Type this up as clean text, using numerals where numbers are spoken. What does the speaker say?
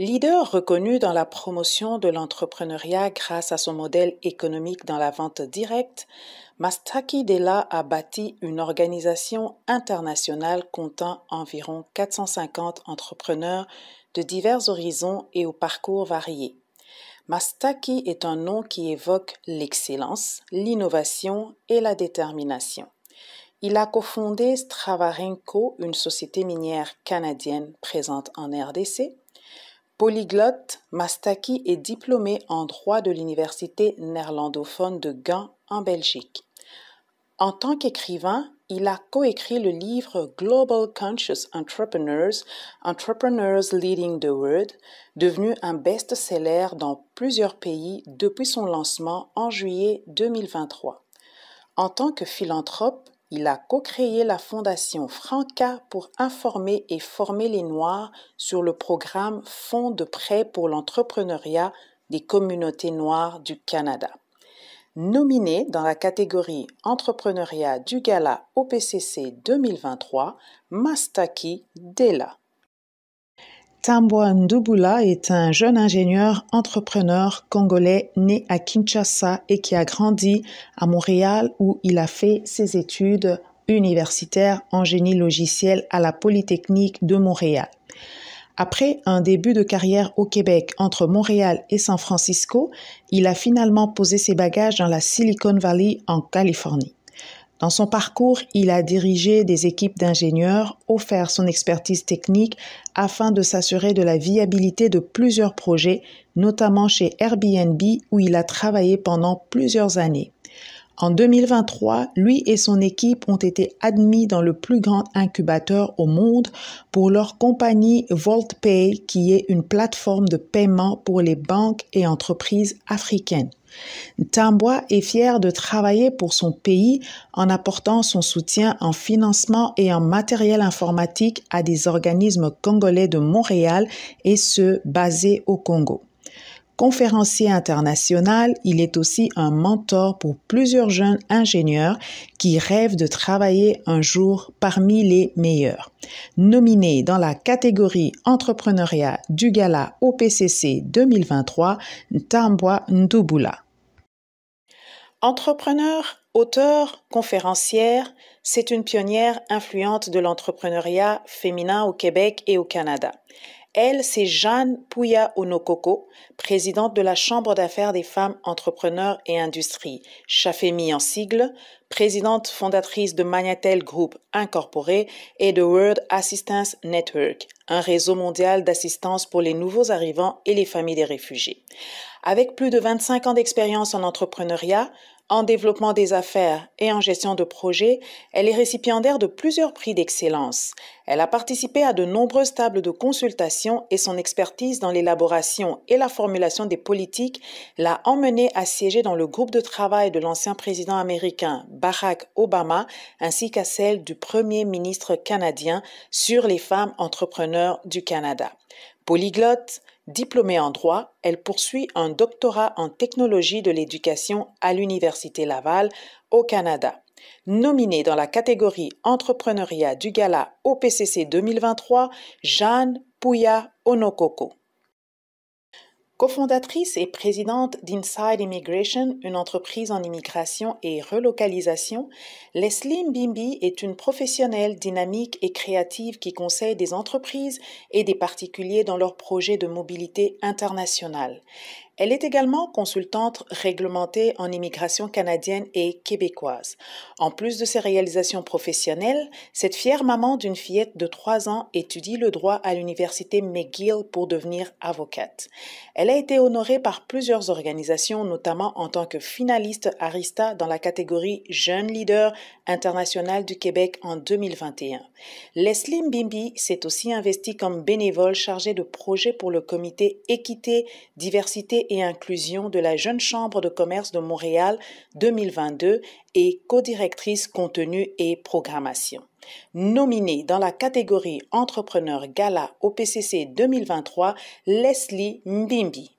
Leader reconnu dans la promotion de l'entrepreneuriat grâce à son modèle économique dans la vente directe, Mastaki Dela a bâti une organisation internationale comptant environ 450 entrepreneurs de divers horizons et aux parcours variés. Mastaki est un nom qui évoque l'excellence, l'innovation et la détermination. Il a cofondé Stravarenco, une société minière canadienne présente en RDC. Polyglotte, Mastaki est diplômé en droit de l'université néerlandophone de Gand en Belgique. En tant qu'écrivain, il a coécrit le livre Global Conscious Entrepreneurs, Entrepreneurs Leading the World, devenu un best-seller dans plusieurs pays depuis son lancement en juillet 2023. En tant que philanthrope, il a co-créé la fondation Franca pour informer et former les Noirs sur le programme Fonds de prêt pour l'entrepreneuriat des communautés noires du Canada. Nominé dans la catégorie Entrepreneuriat du Gala OPCC 2023, Mastaki Dela. Tambwa Ndubula est un jeune ingénieur entrepreneur congolais né à Kinshasa et qui a grandi à Montréal où il a fait ses études universitaires en génie logiciel à la Polytechnique de Montréal. Après un début de carrière au Québec entre Montréal et San Francisco, il a finalement posé ses bagages dans la Silicon Valley en Californie. Dans son parcours, il a dirigé des équipes d'ingénieurs, offert son expertise technique afin de s'assurer de la viabilité de plusieurs projets, notamment chez Airbnb où il a travaillé pendant plusieurs années. En 2023, lui et son équipe ont été admis dans le plus grand incubateur au monde pour leur compagnie VaultPay, qui est une plateforme de paiement pour les banques et entreprises africaines. Tambwa est fier de travailler pour son pays en apportant son soutien en financement et en matériel informatique à des organismes congolais de Montréal et ceux basés au Congo. Conférencier international, il est aussi un mentor pour plusieurs jeunes ingénieurs qui rêvent de travailler un jour parmi les meilleurs. Nominé dans la catégorie Entrepreneuriat du Gala OPCC 2023, Tambwa Ndubula. Entrepreneur, auteure, conférencière, c'est une pionnière influente de l'entrepreneuriat féminin au Québec et au Canada. Elle, c'est Jeanne Pouya Onokoko, présidente de la Chambre d'affaires des femmes entrepreneurs et industries, Chafemi en sigle, présidente fondatrice de Magnatel Group Incorporé et de World Assistance Network, un réseau mondial d'assistance pour les nouveaux arrivants et les familles des réfugiés. Avec plus de 25 ans d'expérience en entrepreneuriat, en développement des affaires et en gestion de projets, elle est récipiendaire de plusieurs prix d'excellence. Elle a participé à de nombreuses tables de consultation et son expertise dans l'élaboration et la formulation des politiques l'a emmenée à siéger dans le groupe de travail de l'ancien président américain Barack Obama ainsi qu'à celle du premier ministre canadien sur les femmes entrepreneurs du Canada. Polyglotte, diplômée en droit, elle poursuit un doctorat en technologie de l'éducation à l'Université Laval au Canada. Nominée dans la catégorie Entrepreneuriat du Gala OPCC 2023, Jeanne Pouya Onokoko. Cofondatrice et présidente d'Inside Immigration, une entreprise en immigration et relocalisation, Leslie Mbimbi est une professionnelle dynamique et créative qui conseille des entreprises et des particuliers dans leurs projets de mobilité internationale. Elle est également consultante réglementée en immigration canadienne et québécoise. En plus de ses réalisations professionnelles, cette fière maman d'une fillette de 3 ans étudie le droit à l'université McGill pour devenir avocate. Elle a été honorée par plusieurs organisations, notamment en tant que finaliste Arista dans la catégorie Jeune Leader international du Québec en 2021. Leslie Mbimbi s'est aussi investie comme bénévole chargée de projets pour le comité Équité, Diversité et Inclusion de la Jeune Chambre de commerce de Montréal 2022 et codirectrice contenu et programmation. Nominée dans la catégorie Entrepreneur Gala OPCC 2023, Leslie Mbimbi.